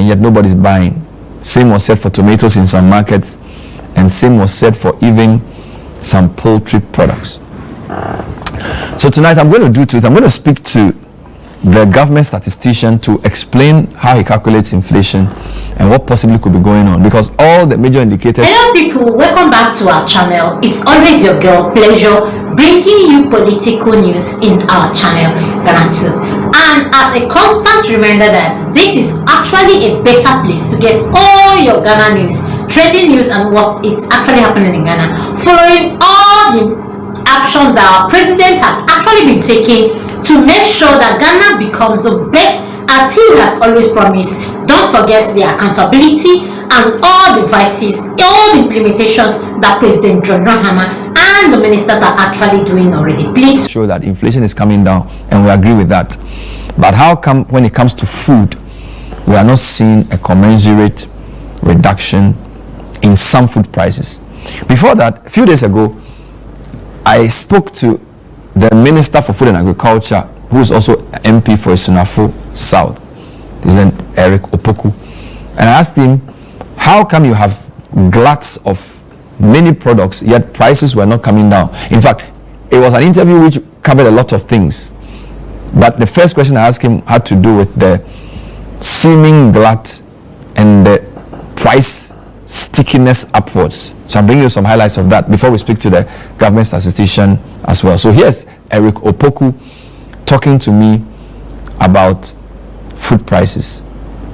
and yet nobody's buying. Same was said for tomatoes in some markets, and same was said for even some poultry products. So tonight I'm going to do two things. I'm going to speak to the government statistician to explain how he calculates inflation and what possibly could be going on, because all the major indicators. Hello people, welcome back to our channel. It's always your girl Pleasure bringing you political news in our channel Ghanatube. And as a constant reminder that this is actually a better place to get all your Ghana news, trending news, and what is actually happening in Ghana, following all the actions that our president has actually been taking to make sure that Ghana becomes the best as he has always promised. Don't forget the accountability and all the vices, all the implementations that President John Mahama and the ministers are actually doing already. Please show that inflation is coming down, and we agree with that. But how come when it comes to food, we are not seeing a commensurate reduction in some food prices? Before that, a few days ago, I spoke to the Minister for Food and Agriculture, who is also MP for Sunafo South. This is Eric Opoku. And I asked him, how come you have gluts of many products, yet prices were not coming down? In fact, it was an interview which covered a lot of things. But the first question I asked him had to do with the seeming glut and the price stickiness upwards. So I'm bringing you some highlights of that before we speak to the government statistician as well. So here's Eric Opoku talking to me about food prices.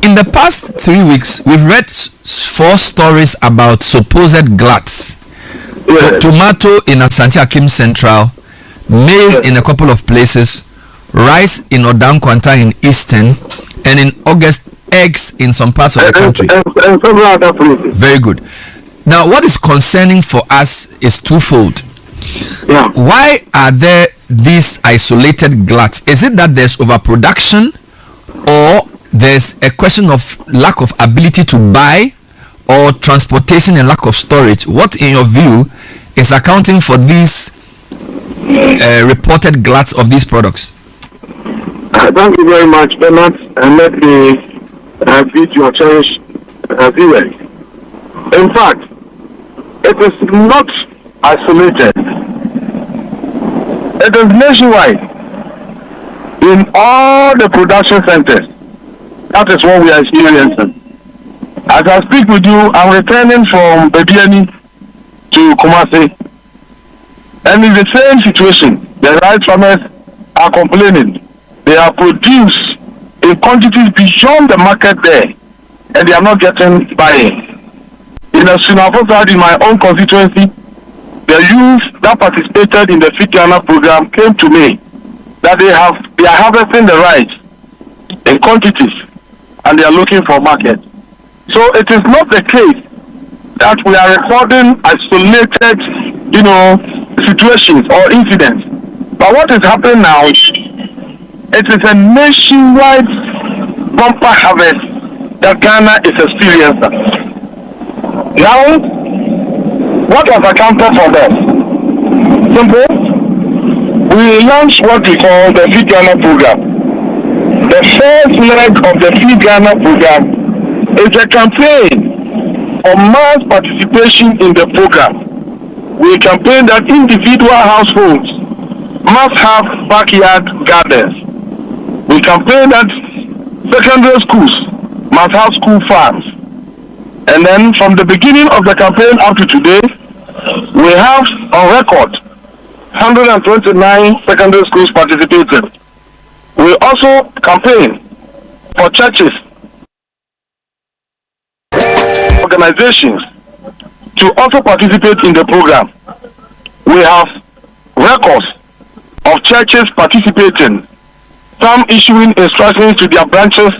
In the past 3 weeks, we've read 4 stories about supposed gluts. Yes. Tomato in Asante Akim Central, maize in a couple of places, rice in Odan Kwanta in Eastern, and in August, eggs in some parts of the country. And several other places. Very good. Now, what is concerning for us is twofold. Yeah. Why are there these isolated gluts? Is it that there's overproduction, or there's a question of lack of ability to buy, or transportation and lack of storage? What, in your view, is accounting for these reported gluts of these products? Thank you very much, Bernard, and let me greet your cherished viewers. In fact, it is not isolated. It is nationwide. In all the production centers, that is what we are experiencing. As I speak with you, I'm returning from Bediani to Kumasi, and in the same situation, the rice farmers are complaining. They are produced in quantities beyond the market there, and they are not getting buying. In a Sunafo South, in my own constituency, the youth that participated in the Feed Ghana program came to me that they are harvesting the rice in quantities, and they are looking for market. So it is not the case that we are recording isolated, situations or incidents. But what is happening now? It is a nationwide bumper harvest that Ghana is experiencing. Now, what has accounted for that? Simple. We launched what we call the Feed Ghana program. The first leg of the Feed Ghana program is a campaign for mass participation in the program. We campaign that individual households must have backyard gardens. We campaign that secondary schools must have school farms. And then from the beginning of the campaign up to today, we have on record 129 secondary schools participating. We also campaign for churches, organizations to also participate in the program. We have records of churches participating, some issuing instructions to their branches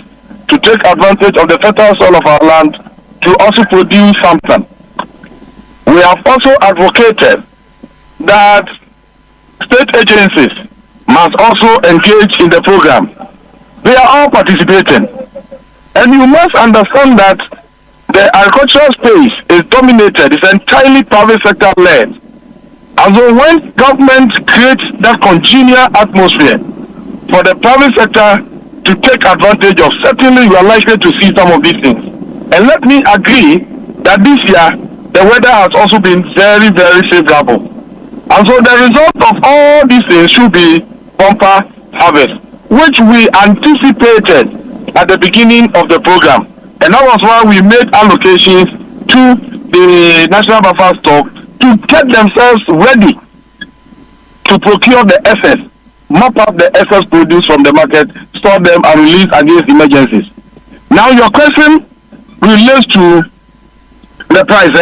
to take advantage of the fertile soil of our land to also produce something. We have also advocated that state agencies must also engage in the program. They are all participating. And you must understand that the agricultural space is dominated, it's entirely private sector led. And so when government creates that congenial atmosphere for the private sector to take advantage of, certainly you are likely to see some of these things. And let me agree that this year the weather has also been very, very favorable. And so the result of all these things should be bumper harvest, which we anticipated at the beginning of the program. And that was why we made allocations to the National Buffer Stock to get themselves ready to procure the excess, mop up the excess produce from the market, store them and release against emergencies. Now your question relates to the price,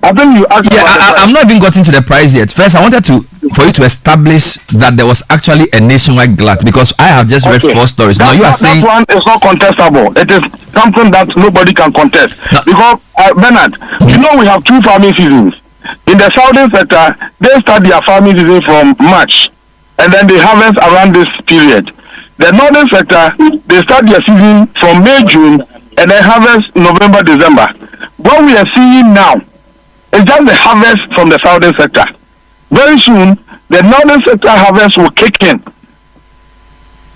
I think you asked. Yeah, I'm not even gotten to the price yet. First, I wanted for you to establish that there was actually a nationwide glut, because I have just read 4 stories. Now you are saying that one is not contestable. It is something that nobody can contest. No. Because Bernard, you know we have 2 farming seasons. In the southern sector, they start their farming season from March, and then they harvest around this period. The northern sector, they start their season from May, June, and then harvest November, December. What we are seeing now is just the harvest from the southern sector. Very soon, the northern sector harvest will kick in,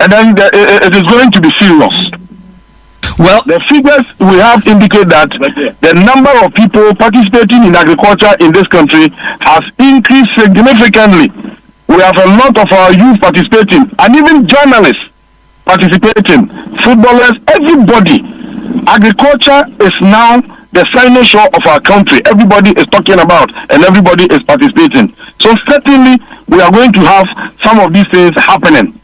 and then it is going to be serious. Well, the figures we have indicate that the number of people participating in agriculture in this country has increased significantly. We have a lot of our youth participating, and even journalists participating, footballers, everybody. Agriculture is now the cynosure of our country. Everybody is talking about and everybody is participating. So certainly we are going to have some of these things happening.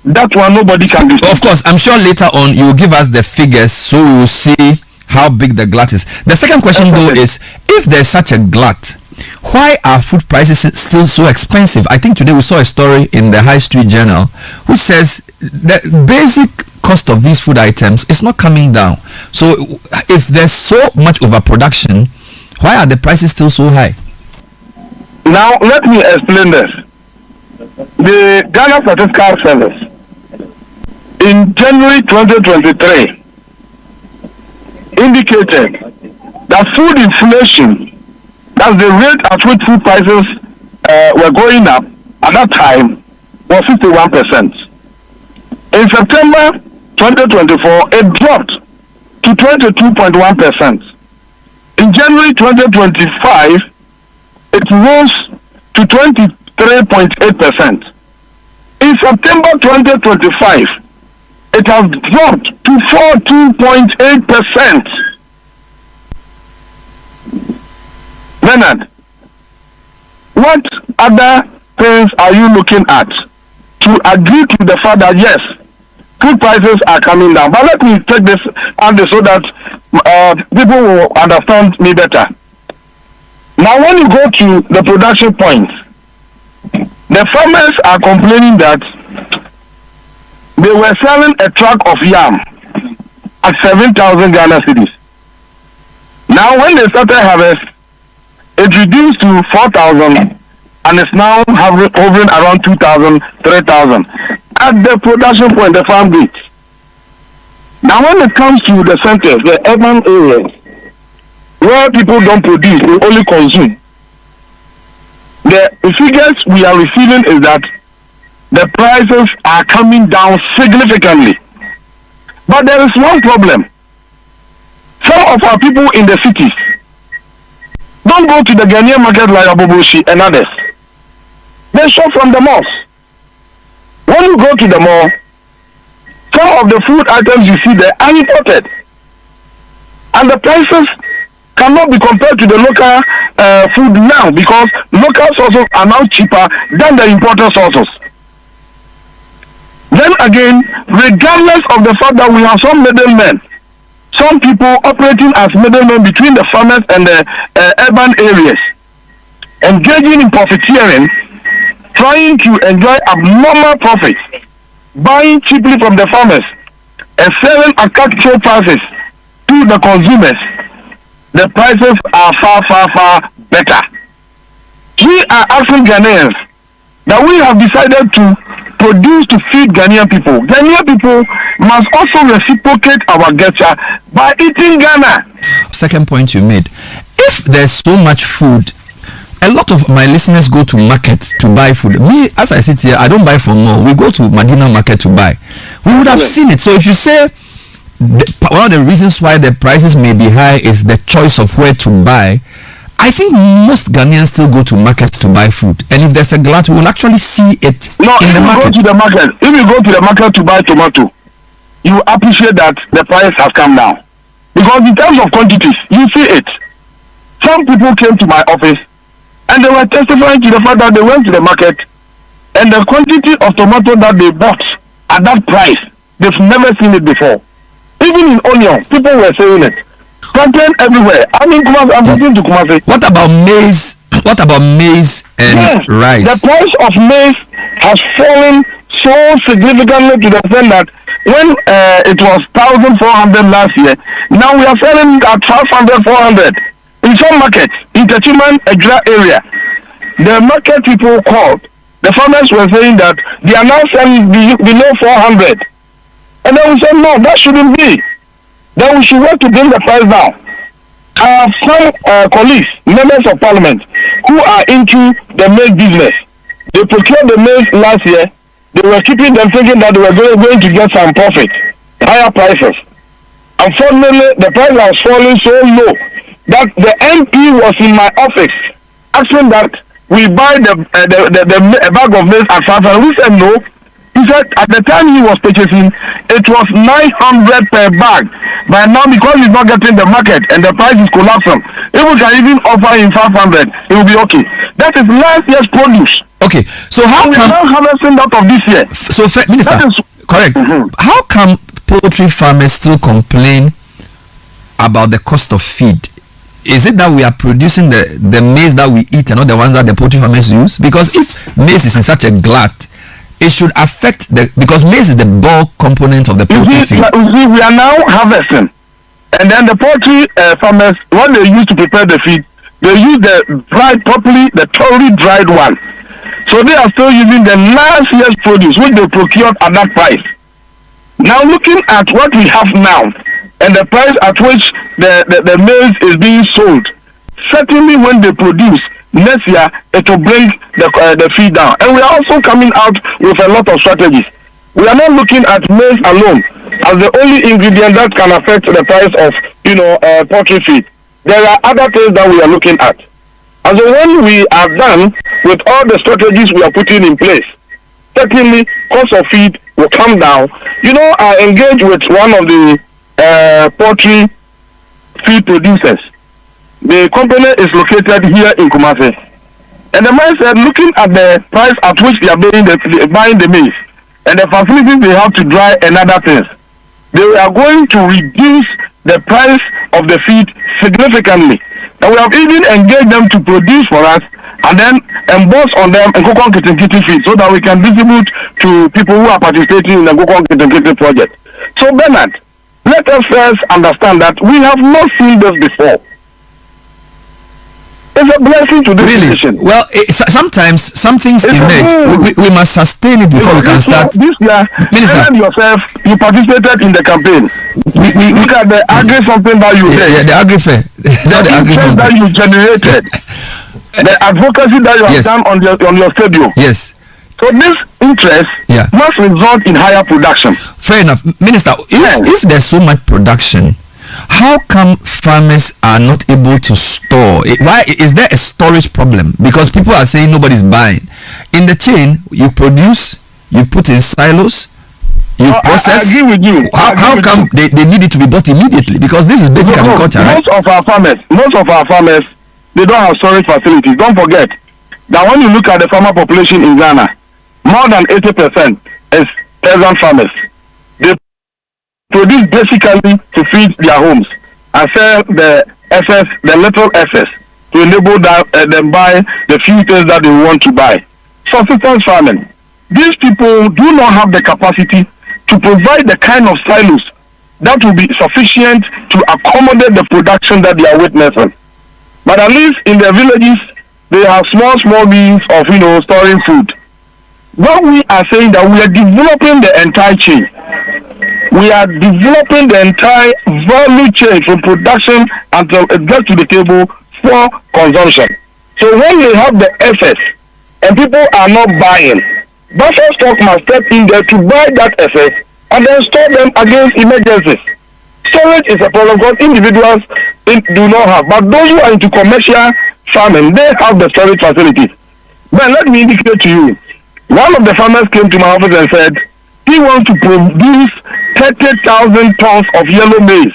That one nobody can do. Of course, I'm sure later on you will give us the figures so we will see how big the glut is. The second question though is, if there's such a glut, why are food prices still so expensive? I think today we saw a story in the High Street Journal which says the basic cost of these food items is not coming down. So if there's so much overproduction, why are the prices still so high? Now let me explain this. The Ghana Statistical Service in January 2023 indicated that food inflation, that's the rate at which food prices were going up at that time, was 51%. In September 2024, it dropped to 22.1%. In January 2025, it rose to 23.8%. In September 2025, it has dropped to 14.8%. Leonard, what other things are you looking at to agree to the fact that yes, food prices are coming down? But let me take this and so that people will understand me better. Now, when you go to the production point, the farmers are complaining that they were selling a truck of yam at 7,000 Ghana cedis. Now, when they started harvest, it reduced to 4,000 and it's now hovering around 2,000, 3,000 at the production point, the farm gate. Now, when it comes to the centers, the urban areas, where people don't produce, they only consume, the figures we are receiving is that the prices are coming down significantly. But there is one problem. Some of our people in the cities don't go to the Ghanaian market like Aboboshi and others. They shop from the malls. When you go to the mall, some of the food items you see there are imported. And the prices cannot be compared to the local food now, because local sources are now cheaper than the imported sources. Then again, regardless of the fact that we have some middlemen, some people operating as middlemen between the farmers and the urban areas, engaging in profiteering, trying to enjoy abnormal profits, buying cheaply from the farmers and selling at cutthroat prices to the consumers, the prices are far, far, far better. We are asking Ghanaians that we have decided to produce to feed Ghanaian people. Ghanaian people must also reciprocate our gesture by eating Ghana. Second point you made, if there's so much food a lot of my listeners go to market to buy food. Me, as I sit here, I don't buy from more. We go to Medina market to buy. We would have seen it. So if you say one of the reasons why the prices may be high is the choice of where to buy, I think most Ghanaians still go to markets to buy food. And if there's a glut, we will actually see it in the market. If you go to the market to buy tomato, you appreciate that the price has come down. Because in terms of quantities, you see it. Some people came to my office and they were testifying to the fact that they went to the market and the quantity of tomato that they bought at that price, they've never seen it before. Even in onion, people were saying it. Content everywhere. I mean, I'm talking to Kumasi. What about maize? What about maize and rice? The price of maize has fallen so significantly to the extent that when it was 1,400 last year, now we are selling at 500, 400. In some markets, in the Chiman area, the market people called, the farmers were saying that they are now selling below 400. And then we said, no, that shouldn't be. Then we should work to bring the price down. I have some colleagues, members of parliament, who are into the maize business. They procured the maize last year. They were keeping them thinking that they were going to get some profit, higher prices. Unfortunately, the price was falling so low that the MP was in my office asking that we buy the bag of maize at 500. We said no. He said at the time he was purchasing, it was 900 per bag. But now because he's not getting the market and the price is collapsing, if we can even offer him 500, it will be okay. That is last year's produce. Okay, so how we come are now harvesting that of this year? So, Minister, correct. How come poultry farmers still complain about the cost of feed? Is it that we are producing the maize that we eat and not the ones that the poultry farmers use? Because if maize is in such a glut, it should affect because maize is the bulk component of the poultry feed. We are now harvesting, and then the poultry farmers, what they use to prepare the feed, they use the thoroughly dried one. So they are still using the last year's produce, which they procured at that price. Now looking at what we have now, and the price at which the maize is being sold, certainly when they produce, next year it will bring the feed down. And we are also coming out with a lot of strategies. We are not looking at maize alone as the only ingredient that can affect the price of poultry feed. There are other things that we are looking at. And so when we are done with all the strategies we are putting in place, certainly cost of feed will come down. I engaged with one of the poultry feed producers. The company is located here in Kumasi. And the man said, looking at the price at which they are buying the maize and the facilities they have to dry and other things, they are going to reduce the price of the feed significantly. And we have even engaged them to produce for us and then emboss on them a Gokon Kitinkiti feed so that we can distribute to people who are participating in the Gokon Kitinkiti project. So Bernard, let us first understand that we have not seen this before. It's a blessing to this decision. Well, sometimes some things emerge. We must sustain it before we can start. This year, Minister, yourself, you participated in the campaign. We look at the agri-something that you did. Yeah, the agri-fair. The interest that you generated. The advocacy that you have done on your stadium. Yes. So this interest must result in higher production. Fair enough. Minister, if there's so much production, how come farmers are not able to store? Why is there a storage problem? Because people are saying nobody's buying. In the chain, you produce, you put in silos, you process. I agree with you. How come they need it to be bought immediately? Because this is basic agriculture, right? Most of our farmers, they don't have storage facilities. Don't forget that when you look at the farmer population in Ghana, more than 80% is peasant farmers. They produce basically to feed their homes and sell the little excess to enable them buy the few things that they want to buy. Subsistence farming. These people do not have the capacity to provide the kind of silos that will be sufficient to accommodate the production that they are witnessing. But at least in the villages, they have small means of storing food. What we are saying that we are developing the entire chain. We are developing the entire value chain from production until it gets to the table for consumption. So when you have the excess and people are not buying, buffer stock must step in there to buy that excess and then store them against emergencies. Storage is a problem because individuals do not have, but those who are into commercial farming, they have the storage facilities. But let me indicate to you, one of the farmers came to my office and said he wants to produce 30,000 tons of yellow maize,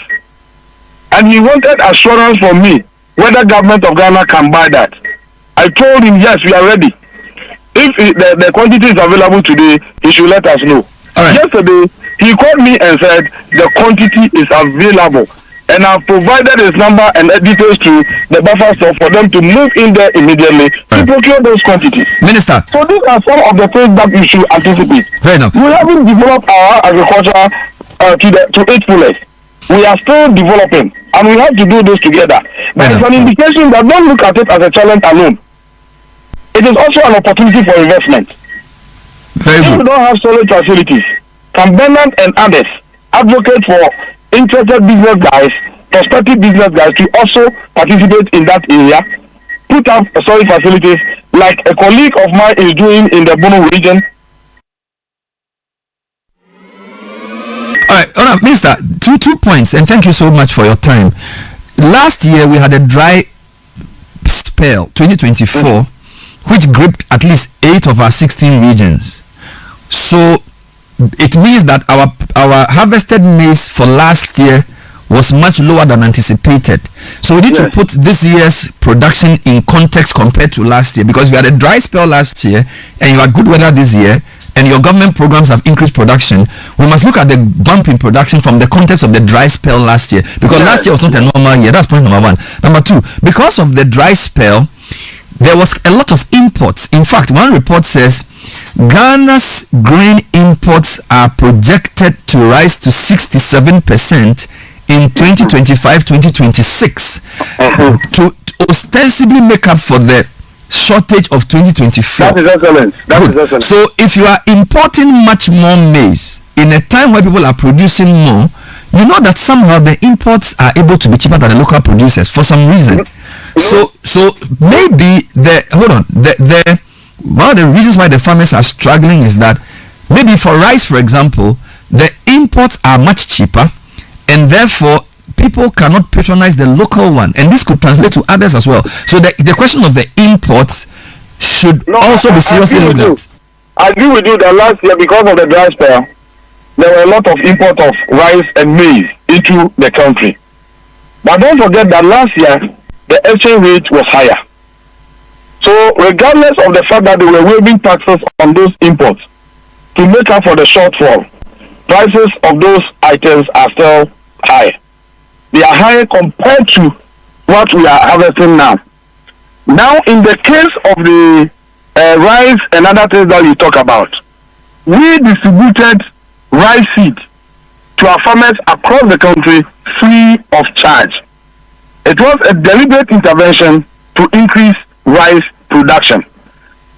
and he wanted assurance from me whether government of Ghana can buy that. I told him, yes, we are ready. If the quantity is available today, he should let us know. Right. Yesterday, he called me and said the quantity is available, and I've provided his number and details to the buffer store for them to move in there immediately to procure those quantities. Minister. So these are some of the things that we should anticipate. Fair enough. We haven't developed our agriculture to its fullest. We are still developing, and we have to do this together. But it's an indication that don't look at it as a challenge alone. It is also an opportunity for investment. Very good. If we don't have solid facilities, can Bernard and others advocate for interested business guys, prospective business guys to also participate in that area, put up solid facilities like a colleague of mine is doing in the Bono region? All right, Minister, two points, and thank you so much for your time. Last year we had a dry spell, 2024, which gripped at least 8 of our 16 regions. So it means that our harvested maize for last year was much lower than anticipated. So we need to put this year's production in context compared to last year, because we had a dry spell last year and you had good weather this year, and your government programs have increased production. We must look at the bump in production from the context of the dry spell last year, because last year was not a normal year. That's point number one. Number two, because of the dry spell, there was a lot of imports. In fact, one report says Ghana's grain imports are projected to rise to 67% in 2025-2026 to ostensibly make up for the shortage of 2024. That is excellent. That is excellent. So if you are importing much more maize in a time where people are producing more, you know that somehow the imports are able to be cheaper than the local producers for some reason. So maybe one of the reasons why the farmers are struggling is that maybe for rice, for example, the imports are much cheaper, and therefore people cannot patronize the local one, and this could translate to others as well. So the question of the imports should also be seriously looked at. I agree with you that last year, because of the dry spell, there were a lot of import of rice and maize into the country. But don't forget that last year the exchange rate was higher. So regardless of the fact that they were waiving taxes on those imports to make up for the shortfall, prices of those items are still high. They are higher compared to what we are harvesting now. Now, in the case of the rice and other things that you talk about, we distributed rice seed to our farmers across the country free of charge. It was a deliberate intervention to increase rice production.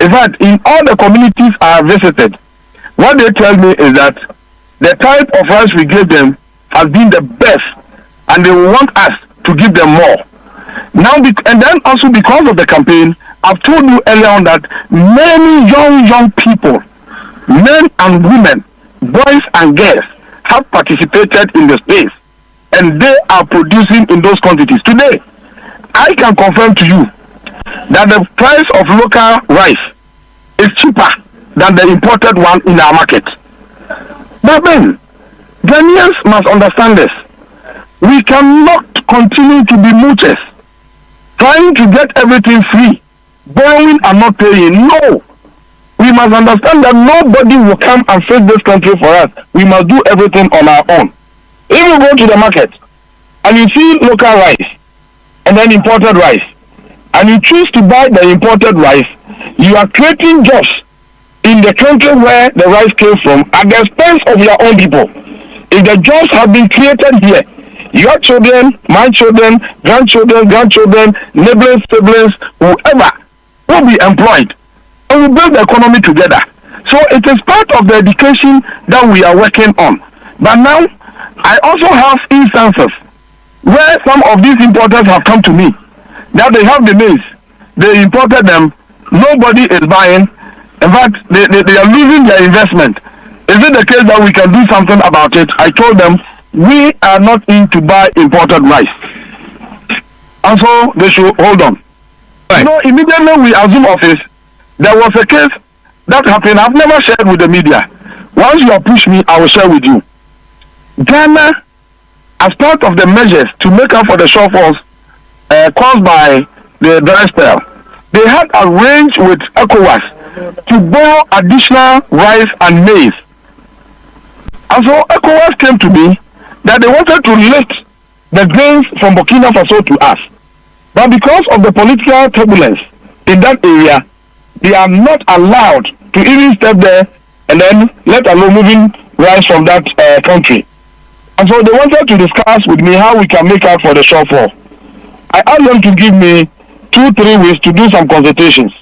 In fact, in all the communities I have visited, what they tell me is that the type of rice we gave them has been the best, and they want us to give them more. Now, and then also because of the campaign, I've told you earlier on that many young people, men and women, boys and girls, have participated in the space, and they are producing in those quantities. Today, I can confirm to you that the price of local rice is cheaper than the imported one in our market. But then, Ghanaians must understand this. We cannot continue to be moochers, trying to get everything free, borrowing and not paying. No. We must understand that nobody will come and fix this country for us. We must do everything on our own. If you go to the market and you see local rice and then imported rice, and you choose to buy the imported rice, you are creating jobs in the country where the rice came from at the expense of your own people. If the jobs have been created here, your children, my children, grandchildren, neighbors, siblings, whoever will be employed, and we build the economy together. So it is part of the education that we are working on. But now, I also have instances where some of these importers have come to me that they have the maize, they imported them. Nobody is buying. In fact, they are losing their investment. Is it the case that we can do something about it? I told them, we are not in to buy imported rice. And so they should hold on. Right. You know, immediately we assume office, there was a case that happened. I've never shared with the media. Once you have pushed me, I will share with you. Ghana, as part of the measures to make up for the shortfalls caused by the dry spell, they had arranged with ECOWAS to borrow additional rice and maize. And so ECOWAS came to me that they wanted to lift the grains from Burkina Faso to us. But because of the political turbulence in that area, they are not allowed to even step there and then let alone moving rice from that country. And so they wanted to discuss with me how we can make out for the shortfall. I asked them to give me 2-3 weeks to do some consultations.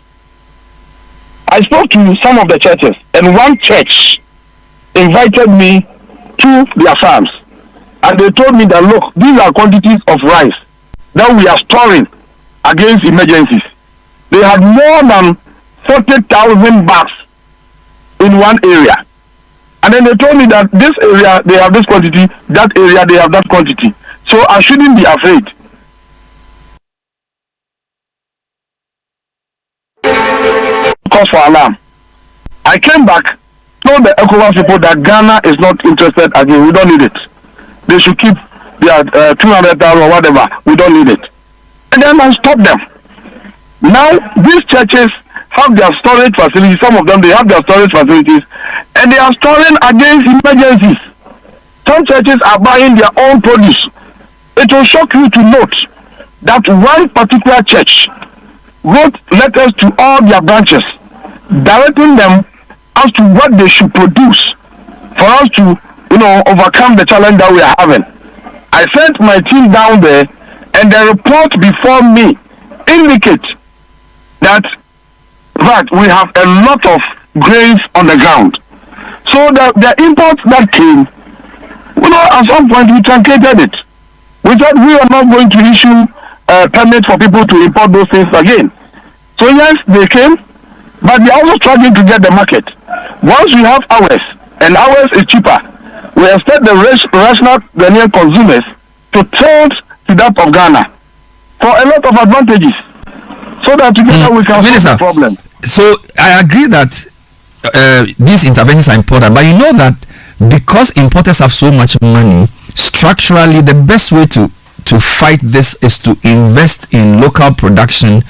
I spoke to some of the churches, and one church invited me to their farms. And they told me that, look, these are quantities of rice that we are storing against emergencies. They had more than 40,000 bags in one area. And then they told me that this area, they have this quantity, that area, they have that quantity. So I shouldn't be afraid. Cause for alarm. I came back, told the ECOWAS people that Ghana is not interested again. We don't need it. They should keep their 200,000 or whatever. We don't need it. And then I stopped them. Now, these churches have their storage facilities. Some of them, they have their storage facilities. And they are storing against emergencies. Some churches are buying their own produce. It will shock you to note that one particular church wrote letters to all their branches, directing them as to what they should produce for us to, overcome the challenge that we are having. I sent my team down there, and the report before me indicates that we have a lot of grains on the ground. So the imports that came, at some point we truncated it. We said we are not going to issue a permit for people to import those things again. So yes, they came, but they are also struggling to get the market. Once we have ours, and ours is cheaper, we expect the rational Ghanaian consumers to tilt to that of Ghana for a lot of advantages, so that together we can solve the problem. So I agree that these interventions are important, but you know that because importers have so much money, structurally the best way to fight this is to invest in local production,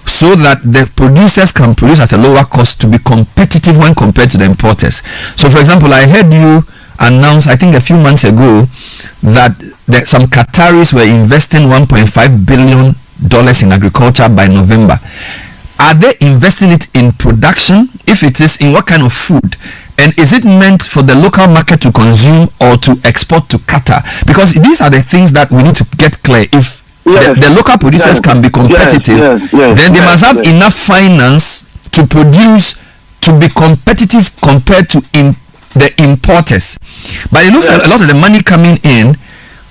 so that the producers can produce at a lower cost to be competitive when compared to the importers. So for example, I heard you announce, I think a few months ago, that some Qataris were investing $1.5 billion in agriculture by November. Are they investing it in production? If it is, in what kind of food? And is it meant for the local market to consume or to export to Qatar? Because these are the things that we need to get clear. If the local producers can be competitive, then they must have enough finance to produce, to be competitive compared to the importers. But it looks like a lot of the money coming in,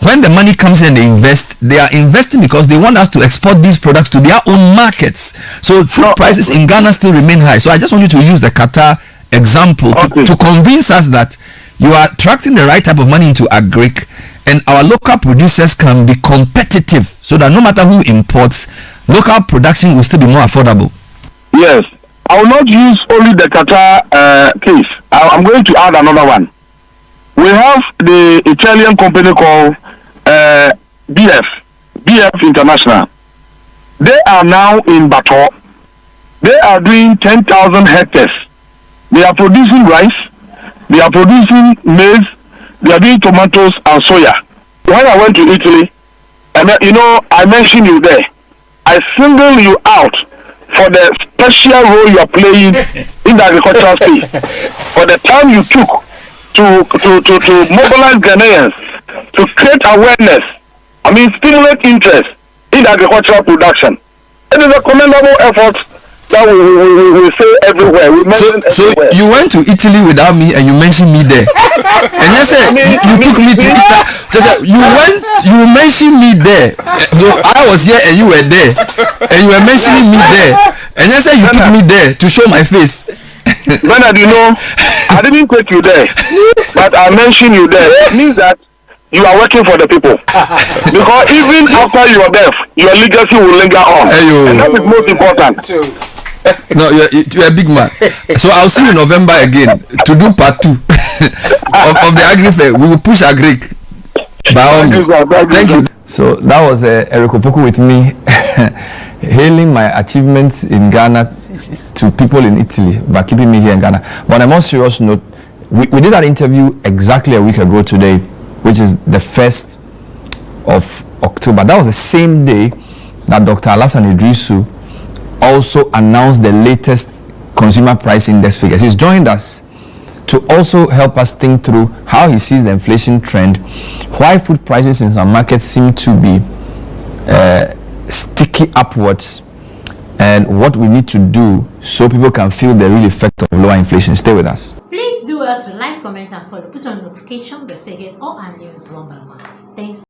when the money comes in, they are investing because they want us to export these products to their own markets. So food prices in Ghana still remain high. So I just want you to use the Qatar example to convince us that you are attracting the right type of money into agric, and our local producers can be competitive, so that no matter who imports, local production will still be more affordable. Yes, I will not use only the Qatar case. I'm going to add another one. We have the Italian company called BF International. They are now in Bato. They are doing 10,000 hectares. They are producing rice. They are producing maize. They are doing tomatoes and soya. When I went to Italy, I mentioned you there. I single you out for the special role you are playing in the agricultural space. For the time you took to mobilize Ghanaians, to create awareness, stimulate interest in agricultural production. It is a commendable effort that we say everywhere. We mention everywhere. You went to Italy without me and you mentioned me there. And you said you took me to Italy. You mentioned me there. So I was here and you were there. And you were mentioning me there. And you said you took me there to show my face. Bernard, you know, I didn't take you there, but I mentioned you there. It means that you are working for the people. Because even after your death, your legacy will linger on. And that is most important. No, you're a big man. So I'll see you in November again to do part 2 of the agri fair. We will push agri. By all means. Thank you. So that was Eric Opoku with me, hailing my achievements in Ghana to people in Italy by keeping me here in Ghana. But on a more serious note, we did that interview exactly a week ago today, which is the 1st of October. That was the same day that Dr. Alassane Idrisu also announced the latest consumer price index figures. He's joined us to also help us think through how he sees the inflation trend, why food prices in some markets seem to be sticky upwards, and what we need to do so people can feel the real effect of lower inflation. Stay with us. Please do well to like, comment, and follow. Put on notification bell so you get all our news one by one. Thanks.